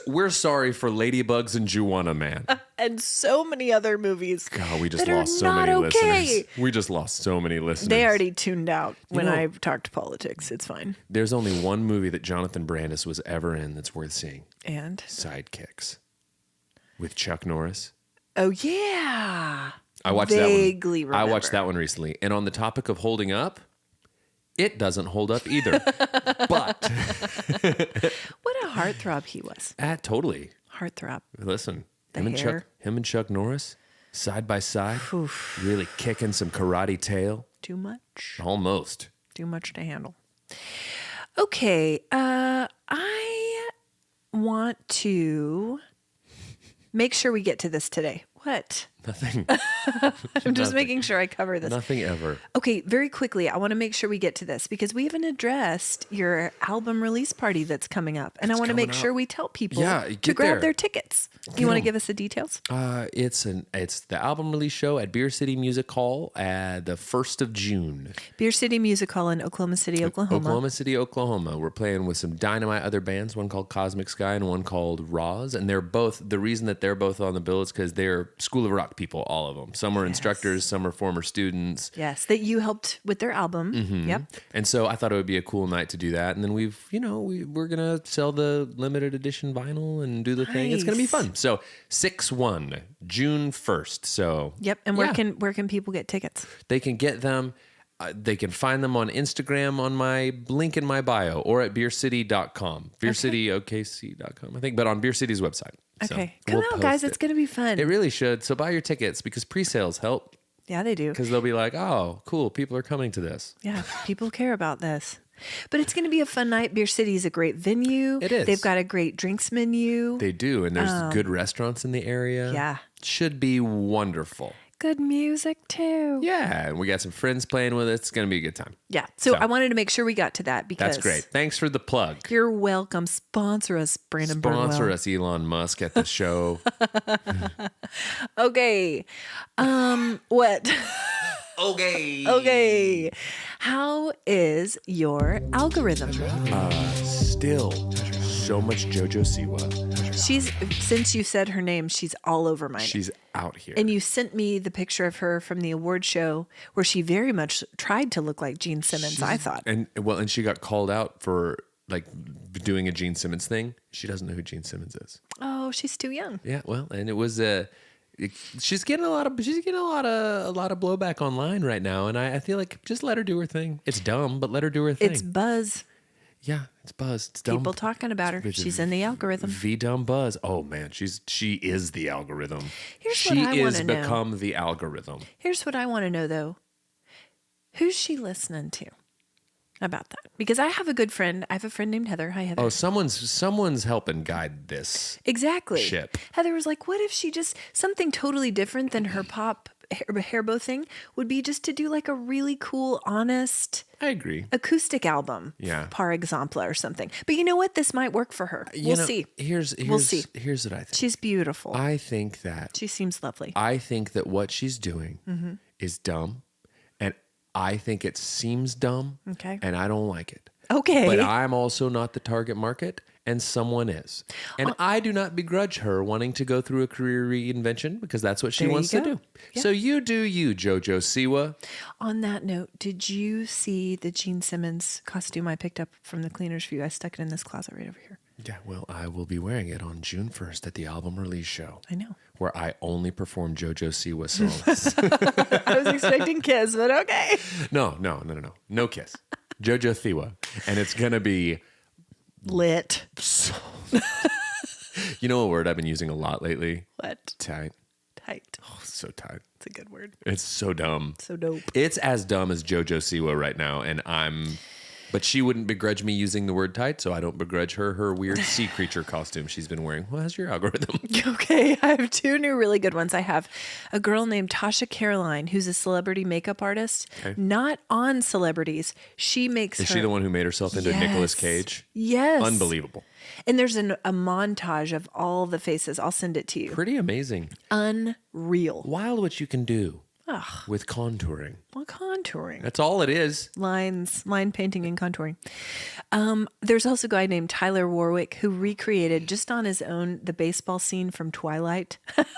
We're sorry for Ladybugs and Juwanna Mann. And so many other movies. God, we just that are lost so not many okay. listeners. We just lost so many listeners. They already tuned out when know- I talked politics. It's fine. There's only one movie that Jonathan Brandis was ever in that's worth seeing. And? Sidekicks. With Chuck Norris. Oh, yeah. I watched Vaguely that one. I watched that one recently. And on the topic of holding up, it doesn't hold up either. But. What a heartthrob he was. Totally. Heartthrob. Listen, The hair. Him and Chuck Norris, side by side, really kicking some karate tail. Too much. Almost. Too much to handle. Okay. I want to make sure we get to this today. What? Nothing. I'm just making sure I cover this. Nothing ever. Okay, very quickly, I want to make sure we get to this because we haven't addressed your album release party that's coming up. And I want to make sure we tell people to grab their tickets. You want to give us the details? It's the album release show at Beer City Music Hall at the 1st of June. Beer City Music Hall in Oklahoma City, Oklahoma. Oklahoma City, Oklahoma. We're playing with some dynamite other bands, one called Cosmic Sky and one called Roz. And the reason that they're both on the bill is because they're School of Rock people, all of them. Some are instructors, some are former students. Yes, that you helped with their album. Mm-hmm. Yep. And so I thought it would be a cool night to do that. And then we're going to sell the limited edition vinyl and do the thing. It's going to be fun. So 6/1, June 1st. So yep. And where can people get tickets? They can get them. They can find them on Instagram on my link in my bio or at beercity.com. Beercityokc.com, I think, but on Beer City's website. Okay. Come out, guys. It's going to be fun. It really should. So buy your tickets because pre-sales help. Yeah, they do. Because they'll be like, oh, cool. People are coming to this. Yeah, people care about this. But it's going to be a fun night. Beer City is a great venue. It is. They've got a great drinks menu. They do. And there's good restaurants in the area. Yeah. Should be wonderful. Good music, too. Yeah. And we got some friends playing with us. It's going to be a good time. Yeah. So I wanted to make sure we got to that because... That's great. Thanks for the plug. You're welcome. Sponsor us, Brandon Birdwell. Sponsor us, Elon Musk, at the show. Okay. What? Okay. How is your algorithm? Still so much Jojo Siwa. Since you said her name, she's all over my name. She's out here. And you sent me the picture of her from the award show where she very much tried to look like Gene Simmons, I thought. And she got called out for like doing a Gene Simmons thing. She doesn't know who Gene Simmons is. Oh, she's too young. Yeah, well, and it was she's getting a lot of blowback online right now, and I feel like just let her do her thing. It's dumb, but let her do her thing. It's buzz. Yeah, it's buzz. It's dumb. People talking about her. She's in the algorithm. V-dumb buzz. Oh man, she is the algorithm. What I want to know. She is become the algorithm. Here's what I want to know though. Who's she listening to about that? Because I have a good friend. I have a friend named Heather. Hi, Heather. Oh, someone's helping guide this. Exactly. Ship. Heather was like, what if she just, something totally different than her pop hair bow thing would be just to do like a really cool, honest... I agree. Acoustic album. Yeah. Par exemple or something. But you know what? This might work for her. We'll see. We'll see. Here's what I think. She's beautiful. I think that... She seems lovely. I think that what she's doing is dumb. And I think it seems dumb. Okay. And I don't like it. Okay. But I'm also not the target market, and someone is. And I do not begrudge her wanting to go through a career reinvention because that's what she wants to do. Yeah. So you do you, Jojo Siwa. On that note, did you see the Gene Simmons costume I picked up from the Cleaner's View? I stuck it in this closet right over here. Yeah, well, I will be wearing it on June 1st at the album release show. I know. Where I only perform Jojo Siwa songs. I was expecting Kiss, but okay. No. No Kiss. Jojo Siwa. And it's going to be... lit. So... You know a word I've been using a lot lately? What? Tight. Tight. Oh, so tight. It's a good word. It's so dumb. So dope. It's as dumb as Jojo Siwa right now, and but she wouldn't begrudge me using the word tight, so I don't begrudge her weird sea creature costume she's been wearing. Well, how's your algorithm? Okay, I have two new really good ones. I have a girl named Tasha Caroline, who's a celebrity makeup artist, not on celebrities. She makes Is she the one who made herself into Nicolas Cage? Yes. Unbelievable. And there's a montage of all the faces. I'll send it to you. Pretty amazing. Unreal. Wild what you can do with contouring. Well, contouring. That's all it is. Line painting and contouring. There's also a guy named Tyler Warwick who recreated just on his own the baseball scene from Twilight.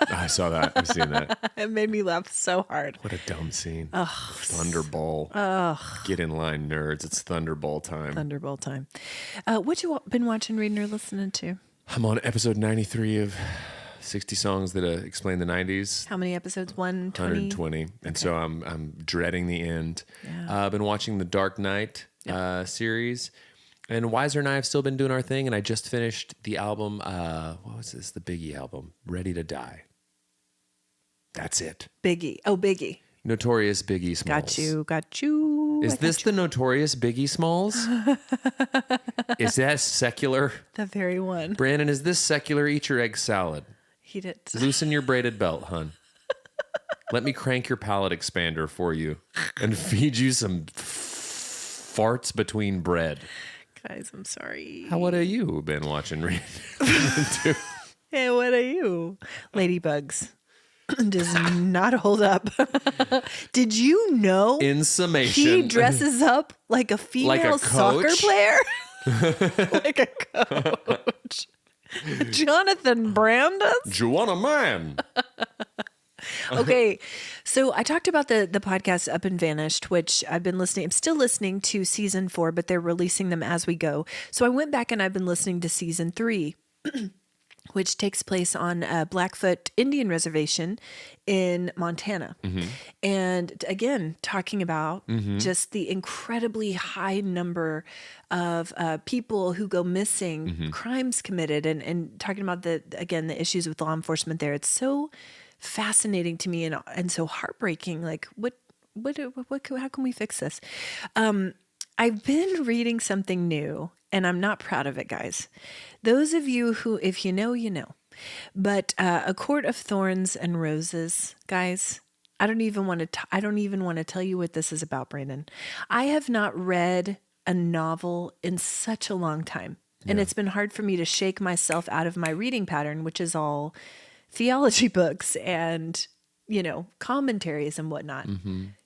I saw that. I've seen that. It made me laugh so hard. What a dumb scene. Thunderball. Get in line, nerds. It's Thunderball time. Thunderball time. What you been watching, reading, or listening to? I'm on episode 93 of 60 songs that explain the 90s. How many episodes? 120? 120. And so I'm dreading the end. Yeah. I've been watching the Dark Knight series. And Wiser and I have still been doing our thing, and I just finished the album. What was this? The Biggie album, Ready to Die. That's it. Biggie. Oh, Biggie. Notorious Biggie Smalls. Got you. Is this the Notorious Biggie Smalls? Is that secular? The very one. Brandon, is this secular? Eat your egg salad. Eat it. Loosen your braided belt, hun. Let me crank your palate expander for you and feed you some farts between bread. Guys, I'm sorry. What have you been watching? Hey, what are you? Ladybugs. Does not hold up. Did you know? In summation, he dresses up like a female soccer player? Like a coach. Jonathan Brandis? Joanna Man. Okay, so I talked about the podcast Up and Vanished, which I've been listening. I'm still listening to season 4, but they're releasing them as we go. So I went back and I've been listening to season 3, which takes place on a Blackfoot Indian reservation in Montana. And again, talking about just the incredibly high number of people who go missing, crimes committed, and talking about the issues with law enforcement there. It's so fascinating to me and so heartbreaking. Like how can we fix this? I've been reading something new and I'm not proud of it, guys. Those of you who, if you know, you know, but A Court of Thorns and Roses, guys, I don't even want to tell you what this is about, Brandon. I have not read a novel in such a long time. And it's been hard for me to shake myself out of my reading pattern, which is all theology books and, commentaries and whatnot.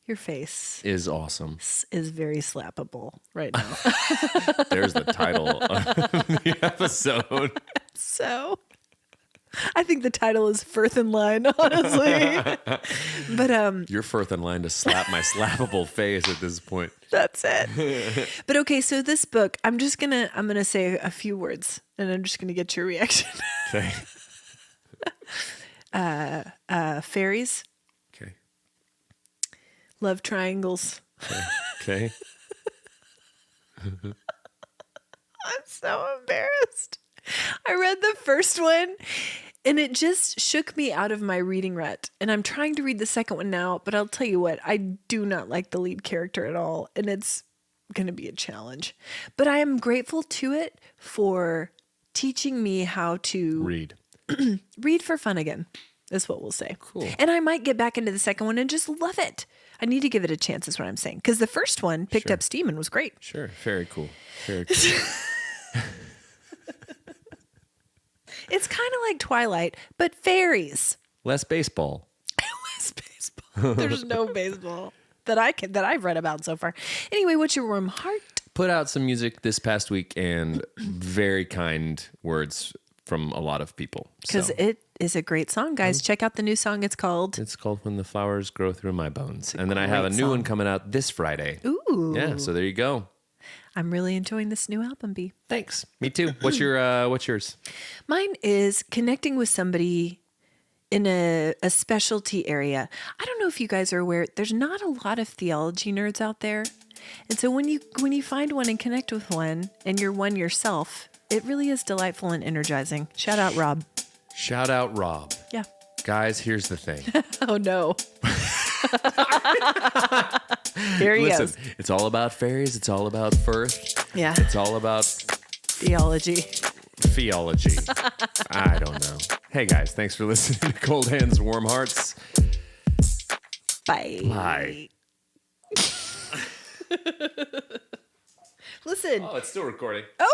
Your face is awesome. Is very slappable right now. There's the title of the episode. So I think the title is Firth In Line, honestly. But you're Firth In Line to slap my slappable face at this point. That's it. But okay, so this book, I'm gonna say a few words and I'm just gonna get your reaction. Okay. Fairies. Okay. Love triangles. Okay. I'm so embarrassed. I read the first one and it just shook me out of my reading rut. And I'm trying to read the second one now, but I'll tell you what, I do not like the lead character at all. And it's going to be a challenge. But I am grateful to it for teaching me how to read for fun again, is what we'll say. Cool. And I might get back into the second one and just love it. I need to give it a chance, is what I'm saying. Because the first one picked up steam and was great. Sure. Very cool. Very cool. It's kind of like Twilight, but fairies. Less baseball. Less baseball. There's no baseball that I've read about so far. Anyway, what's your warm heart? Put out some music this past week and very kind words from a lot of people. Because it is a great song, guys. Check out the new song. It's called When the Flowers Grow Through My Bones. And then I have a new one coming out this Friday. Ooh. Yeah, so there you go. I'm really enjoying this new album, B. Thanks. Me too. What's yours? Mine is connecting with somebody in a specialty area. I don't know if you guys are aware, there's not a lot of theology nerds out there. And so when you find one and connect with one and you're one yourself, it really is delightful and energizing. Shout out, Rob. Shout out, Rob. Yeah. Guys, here's the thing. Oh, no. Here he goes. It's all about fairies. It's all about Firth. Yeah. It's all about theology. I don't know. Hey, guys, thanks for listening to Cold Hands, Warm Hearts. Bye. Bye. Listen. Oh, it's still recording. Oh.